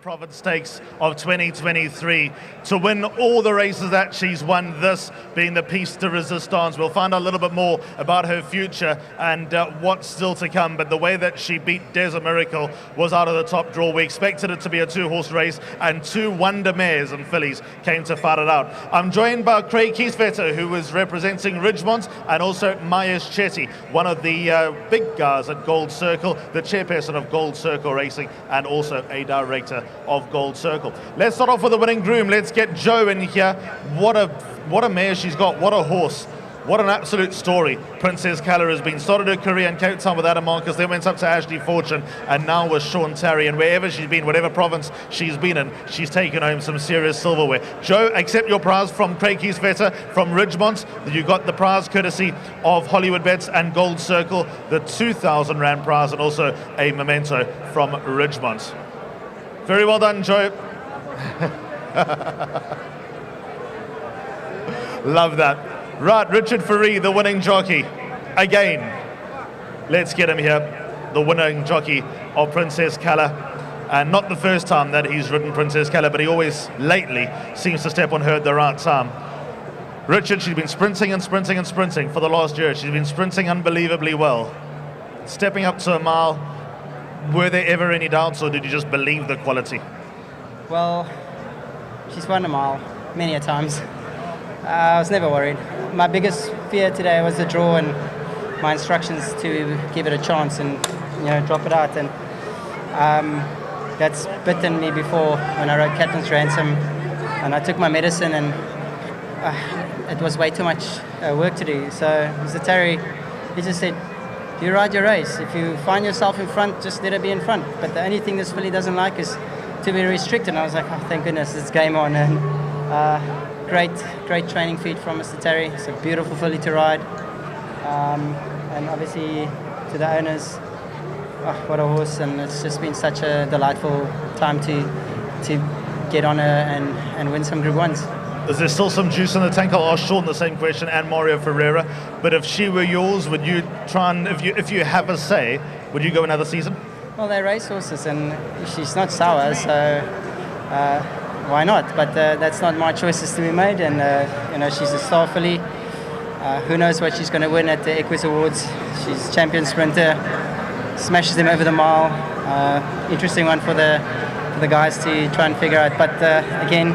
Province Stakes of 2023 to win all the races that she's won, this being the Piece de Resistance. We'll find out a little bit more about her future and what's still to come, but the way that she beat Desert Miracle was out of the top draw. We expected it to be a two-horse race, and two wonder mares and fillies came to fight it out. I'm joined by Craig Kieswetter, who is representing Ridgemont, and also Myers Chetty, one of the big guys at Gold Circle, the chairperson of Gold Circle Racing, and also a director of Gold Circle. Let's start off with the winning groom. Let's get Joe in here. What a mare she's got. What a horse. What an absolute story. Princess CALLA has been. Started her career in Cape Town with Adam Marcus, then went up to Ashley Fortune, and now with Sean Terry. And wherever she's been, whatever province she's been in, she's taken home some serious silverware. Joe, accept your prize from Craig Kieswetter from Ridgemont. You got the prize courtesy of Hollywoodbets and Gold Circle, the 2,000 Rand prize, and also a memento from Ridgemont. Very well done, Joe. Love that. Right, Richard Fourie, the winning jockey. Again, let's get him here. The winning jockey of Princess CALLA. And not the first time that he's ridden Princess CALLA, but he always, lately, seems to step on her at the right time. Richard, she's been sprinting and sprinting and sprinting for the last year. She's been sprinting unbelievably well. Stepping up to a mile, were there ever any doubts, or did you just believe the quality? Well, she's won a mile many a times. I was never worried. My biggest fear today was the draw and my instructions to give it a chance and drop it out. And that's bitten me before when I rode Captain's Ransom, and I took my medicine, and it was way too much work to do. So Mr. Terry, he just said, you ride your race. If you find yourself in front, just let her be in front. But the only thing this filly doesn't like is to be restricted. And I was like, oh, thank goodness, it's game on. And great training feed from Mr. Terry. It's a beautiful filly to ride. And obviously to the owners, oh, what a horse. And it's just been such a delightful time to get on her and win some Group 1s. Is there still some juice in the tank? I'll ask Sean the same question, and Mario Ferreira. But if she were yours, would you try and, if you have a say, would you go another season? Well, they're racehorses, and she's not sour, so why not? But that's not my choices to be made, and she's a star filly. Who knows what she's going to win at the Equus Awards? She's champion sprinter, smashes them over the mile. Interesting one for the guys to try and figure out. But again,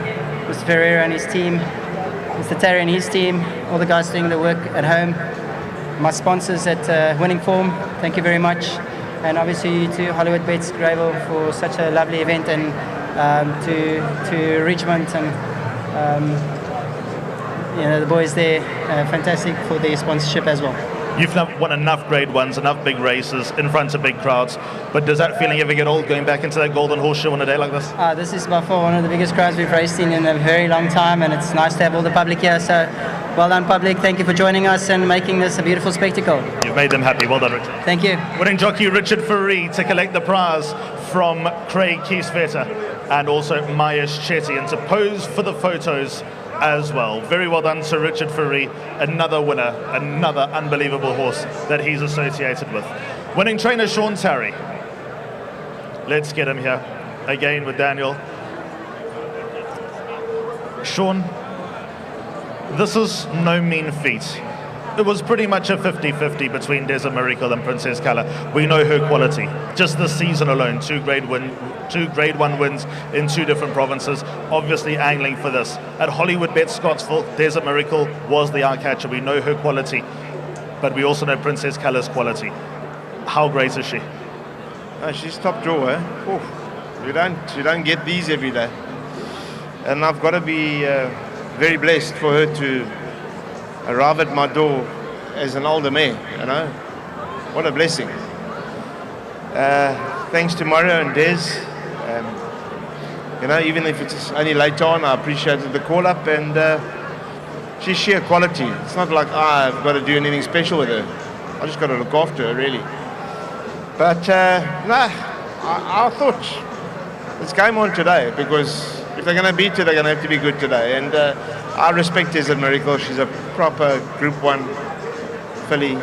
Mr. Ferreira and his team, Mr. Terry and his team, all the guys doing the work at home, my sponsors at Winning Form, thank you very much. And obviously to Hollywoodbets Greyville for such a lovely event, and to Ridgemont and the boys there, fantastic for their sponsorship as well. You've won enough Grade 1s, enough big races in front of big crowds, but does that feeling ever get old, going back into that Golden Horseshoe on a day like this? This is by far one of the biggest crowds we've raced in a very long time, and it's nice to have all the public here. So well done, public. Thank you for joining us and making this a beautiful spectacle. You've made them happy. Well done, Richard. Thank you. Winning jockey Richard Fourie to collect the prize from Craig Kieswetter and also Myers Chetty, and to pose for the photos as well. Very well done to Richard Fourie, another winner, another unbelievable horse that he's associated with. Winning trainer Sean Terry. Let's get him here again with Daniel. Sean, this is no mean feat. It was pretty much a 50-50 between Desert Miracle and Princess CALLA. We know her quality. Just this season alone, two Grade 1 wins in two different provinces, obviously angling for this. At Hollywoodbets Scottsville, Desert Miracle was the eye-catcher. We know her quality, but we also know Princess CALLA's quality. How great is she? She's top draw, eh? You don't get these every day. And I've got to be very blessed for her to arrive at my door as an older mare, What a blessing. Thanks to Mario and Des. Even if it's only late on, I appreciated the call-up, and she's sheer quality. It's not like I've got to do anything special with her. I just got to look after her, really. But I thought it's game on today, because if they're going to beat her, they're going to have to be good today. And I respect Desert Miracle. She's a proper Group 1 filly.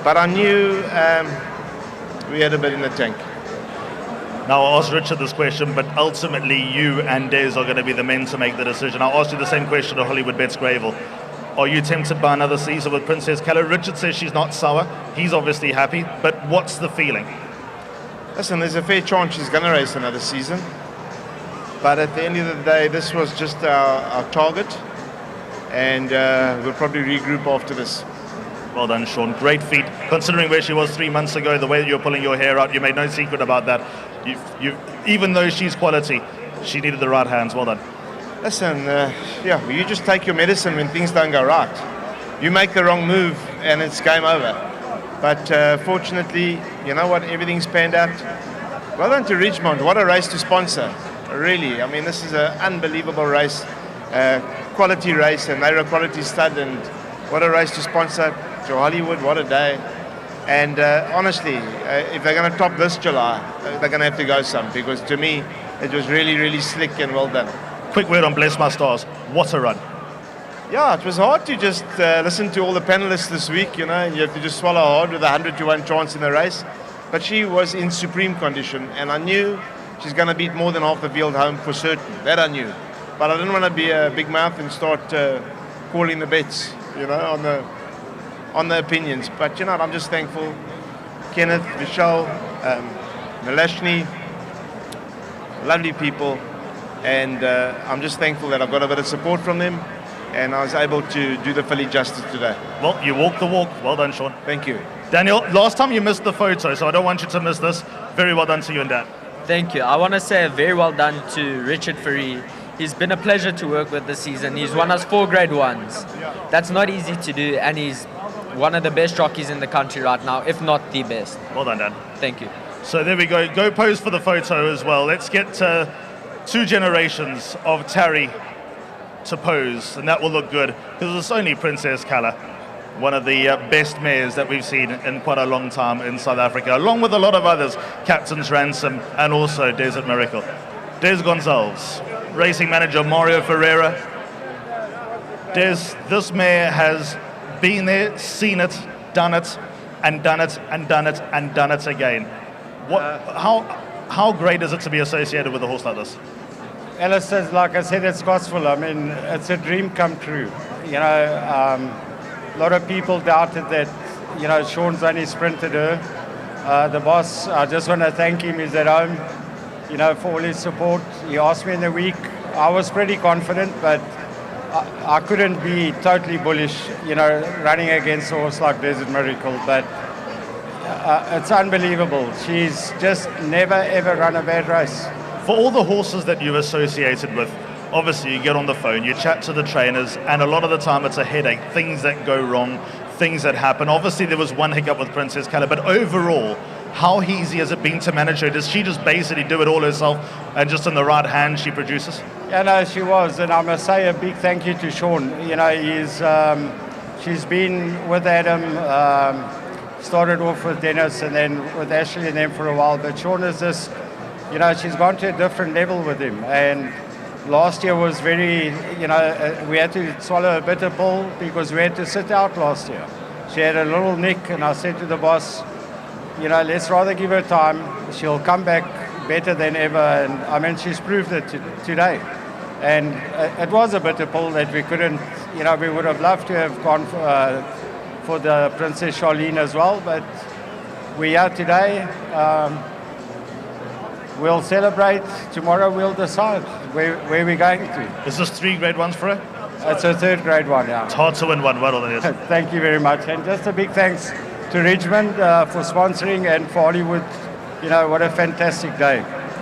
But I knew we had a bit in the tank. Now, I'll ask Richard this question, but ultimately you and Des are going to be the men to make the decision. I'll ask you the same question to Hollywoodbets Greyville. Are you tempted by another season with Princess CALLA? Richard says she's not sour. He's obviously happy, but what's the feeling? Listen, there's a fair chance she's going to race another season. But at the end of the day, this was just our target. And we'll probably regroup after this. Well done, Sean. Great feat. Considering where she was 3 months ago, the way that you're pulling your hair out, you made no secret about that. Even though she's quality, she needed the right hands. Well done. Listen, you just take your medicine when things don't go right. You make the wrong move and it's game over. But fortunately, you know what, everything's panned out. Well done to Ridgemont. What a race to sponsor. Really, I mean, this is an unbelievable race. Quality race, and they're a quality stud, and what a race to sponsor. To Hollywood, what a day. And honestly, if they're going to top this July, they're going to have to go some, because to me, it was really, really slick and well done. Quick word on Bless My Stars. What a run. Yeah, it was hard to just listen to all the panelists this week, you know, and you have to just swallow hard with a 100-to-1 chance in the race. But she was in supreme condition, and I knew she's going to beat more than half the field home for certain. That I knew. But I didn't want to be a big mouth and start calling the bets, you know, on the opinions. But, you know, I'm just thankful. Kenneth, Michelle, Nalashni, lovely people. And I'm just thankful that I've got a bit of support from them. And I was able to do the filly justice today. Well, you walked the walk. Well done, Sean. Thank you. Daniel, last time you missed the photo, so I don't want you to miss this. Very well done to you and Dan. Thank you. I want to say a very well done to Richard Fourie. He's been a pleasure to work with this season. He's won us 4 grade ones. That's not easy to do, and he's one of the best jockeys in the country right now, if not the best. Well done, Dan. Thank you. So there we go. Go pose for the photo as well. Let's get 2 generations of Tarry to pose, and that will look good, because it's only Princess CALLA, one of the best mares that we've seen in quite a long time in South Africa, along with a lot of others, Captain's Ransom and also Desert Miracle. Des Gonzalez, racing manager Mario Ferreira. Des, this mare has been there, seen it, done it, and done it, and done it, and done it again. How great is it to be associated with a horse like this? Alistair, like I said at Scottsville, I mean, it's a dream come true. You know, a lot of people doubted that, you know, Sean's only sprinted her. The boss, I just want to thank him, he's at home, you know, for all his support. He asked me in the week. I was pretty confident, but I couldn't be totally bullish, you know, running against a horse like Desert Miracle. But it's unbelievable. She's just never, ever run a bad race. For all the horses that you've associated with, obviously you get on the phone, you chat to the trainers, and a lot of the time it's a headache, things that go wrong, things that happen. Obviously there was one hiccup with Princess CALLA, but overall, how easy has it been to manage her? Does she just basically do it all herself, and just in the right hand she produces? Yeah, no, she was, and I must say a big thank you to Sean. You know, she's been with Adam, started off with Dennis, and then with Ashley and them for a while, but Sean is just, you know, she's gone to a different level with him. And last year was very, you know, we had to swallow a bitter pill because we had to sit out last year. She had a little nick, and I said to the boss, you know, let's rather give her time. She'll come back better than ever. And I mean, she's proved it today. And it was a bitter pill that we couldn't, you know, we would have loved to have gone for the Princess Charlene as well, but we are today. We'll celebrate. Tomorrow we'll decide where we're going to. Is this 3 grade ones for her? It's a 3rd grade one, yeah. It's hard to win one. Well done, it is. Thank you very much. And just a big thanks to Richmond for sponsoring, and for Hollywood. You know, what a fantastic day.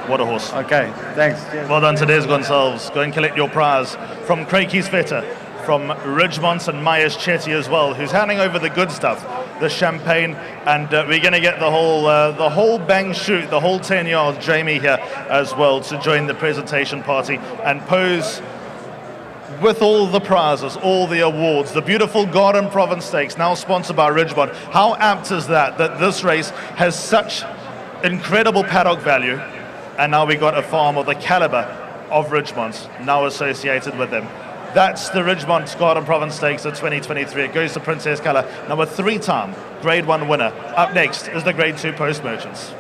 What a horse. Okay, thanks. Cheers. Well done to Des Gonzalez. Go and collect your prize from Craigie's Vetter, from Ridgemont and Myers Chetty as well, who's handing over the good stuff, the champagne, and we're going to get the whole bang shoot, the whole 10 yards, Jamie here as well, to join the presentation party and pose with all the prizes, all the awards, the beautiful Garden Province Stakes, now sponsored by Ridgemont. How apt is that this race has such incredible paddock value, and now we got a farm of the caliber of Ridgemont now associated with them. That's the Ridgemont Garden Province Stakes of 2023. It goes to Princess CALLA, number 3-time Grade 1 winner. Up next is the Grade 2 Post Merchants.